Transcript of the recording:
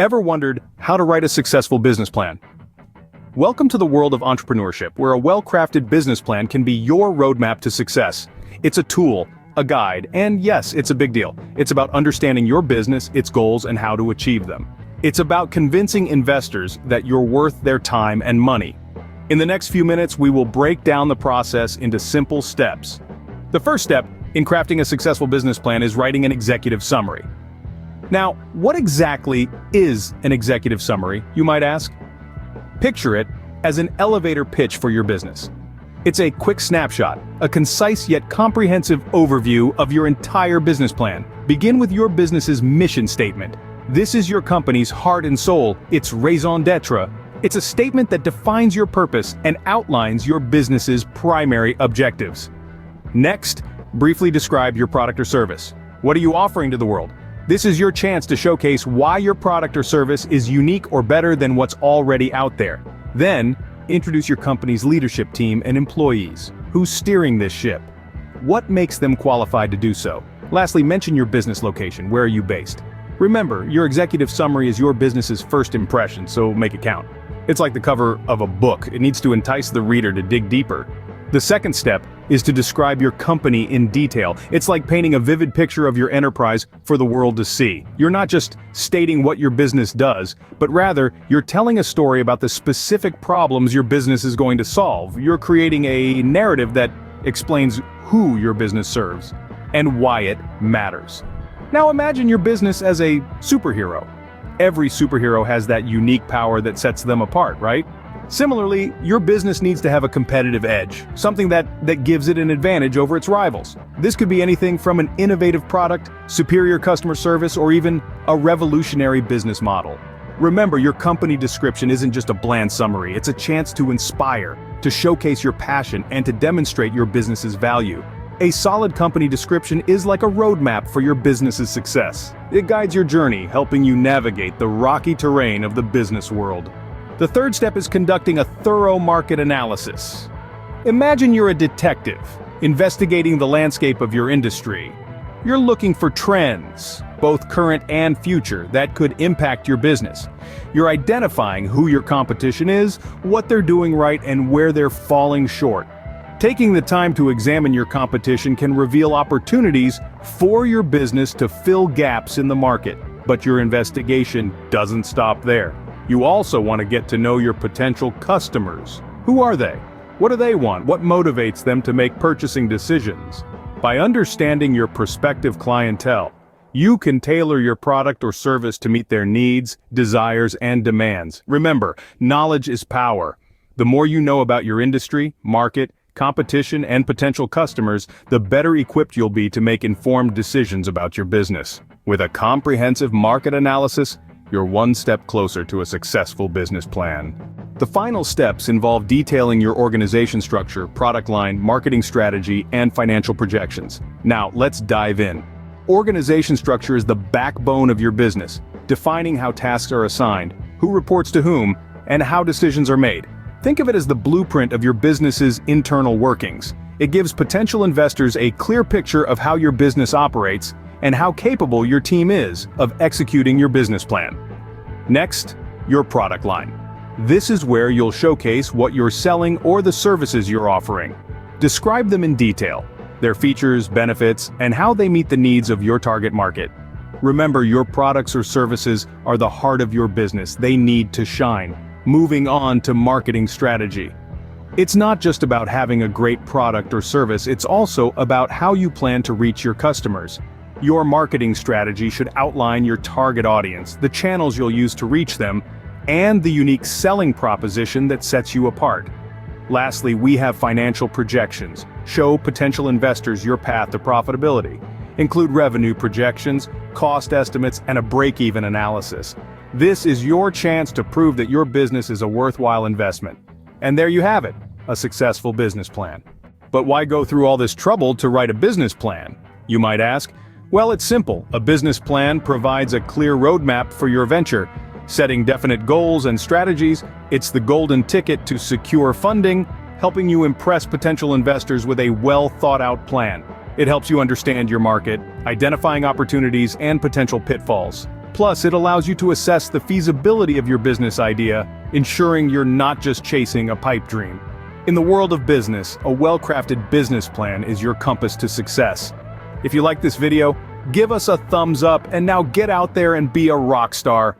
Ever wondered how to write a successful business plan? Welcome to the world of entrepreneurship, where a well-crafted business plan can be your roadmap to success. It's a tool, a guide, and yes, it's a big deal. It's about understanding your business, its goals, and how to achieve them. It's about convincing investors that you're worth their time and money. In the next few minutes, we will break down the process into simple steps. The first step in crafting a successful business plan is writing an executive summary. Now, what exactly is an executive summary, you might ask? Picture it as an elevator pitch for your business. It's a quick snapshot, a concise yet comprehensive overview of your entire business plan. Begin with your business's mission statement. This is your company's heart and soul, its raison d'etre. It's a statement that defines your purpose and outlines your business's primary objectives. Next, briefly describe your product or service. What are you offering to the world? This is your chance to showcase why your product or service is unique or better than what's already out there. Then, introduce your company's leadership team and employees. Who's steering this ship? What makes them qualified to do so? Lastly, mention your business location. Where are you based? Remember, your executive summary is your business's first impression, so make it count. It's like the cover of a book. It needs to entice the reader to dig deeper. The second step is to describe your company in detail. It's like painting a vivid picture of your enterprise for the world to see. You're not just stating what your business does, but rather, you're telling a story about the specific problems your business is going to solve. You're creating a narrative that explains who your business serves and why it matters. Now imagine your business as a superhero. Every superhero has that unique power that sets them apart, right? Similarly, your business needs to have a competitive edge, something that gives it an advantage over its rivals. This could be anything from an innovative product, superior customer service, or even a revolutionary business model. Remember, your company description isn't just a bland summary, it's a chance to inspire, to showcase your passion, and to demonstrate your business's value. A solid company description is like a roadmap for your business's success. It guides your journey, helping you navigate the rocky terrain of the business world. The third step is conducting a thorough market analysis. Imagine you're a detective, investigating the landscape of your industry. You're looking for trends, both current and future, that could impact your business. You're identifying who your competition is, what they're doing right, and where they're falling short. Taking the time to examine your competition can reveal opportunities for your business to fill gaps in the market. But your investigation doesn't stop there. You also want to get to know your potential customers. Who are they? What do they want? What motivates them to make purchasing decisions? By understanding your prospective clientele, you can tailor your product or service to meet their needs, desires, and demands. Remember, knowledge is power. The more you know about your industry, market, competition, and potential customers, the better equipped you'll be to make informed decisions about your business. With a comprehensive market analysis, you're one step closer to a successful business plan. The final steps involve detailing your organization structure, product line, marketing strategy, and financial projections. Now, let's dive in. Organization structure is the backbone of your business, defining how tasks are assigned, who reports to whom, and how decisions are made. Think of it as the blueprint of your business's internal workings. It gives potential investors a clear picture of how your business operates and how capable your team is of executing your business plan. Next, your product line. This is where you'll showcase what you're selling or the services you're offering. Describe them in detail, their features, benefits, and how they meet the needs of your target market. Remember, your products or services are the heart of your business. They need to shine. Moving on to marketing strategy. It's not just about having a great product or service, it's also about how you plan to reach your customers. Your marketing strategy should outline your target audience, the channels you'll use to reach them, and the unique selling proposition that sets you apart. Lastly, we have financial projections. Show potential investors your path to profitability. Include revenue projections, cost estimates, and a break-even analysis. This is your chance to prove that your business is a worthwhile investment. And there you have it, a successful business plan. But why go through all this trouble to write a business plan, you might ask? Well, it's simple. A business plan provides a clear roadmap for your venture. Setting definite goals and strategies, it's the golden ticket to secure funding, helping you impress potential investors with a well-thought-out plan. It helps you understand your market, identifying opportunities and potential pitfalls. Plus, it allows you to assess the feasibility of your business idea, ensuring you're not just chasing a pipe dream. In the world of business, a well-crafted business plan is your compass to success. If you like this video, give us a thumbs up and now get out there and be a rock star.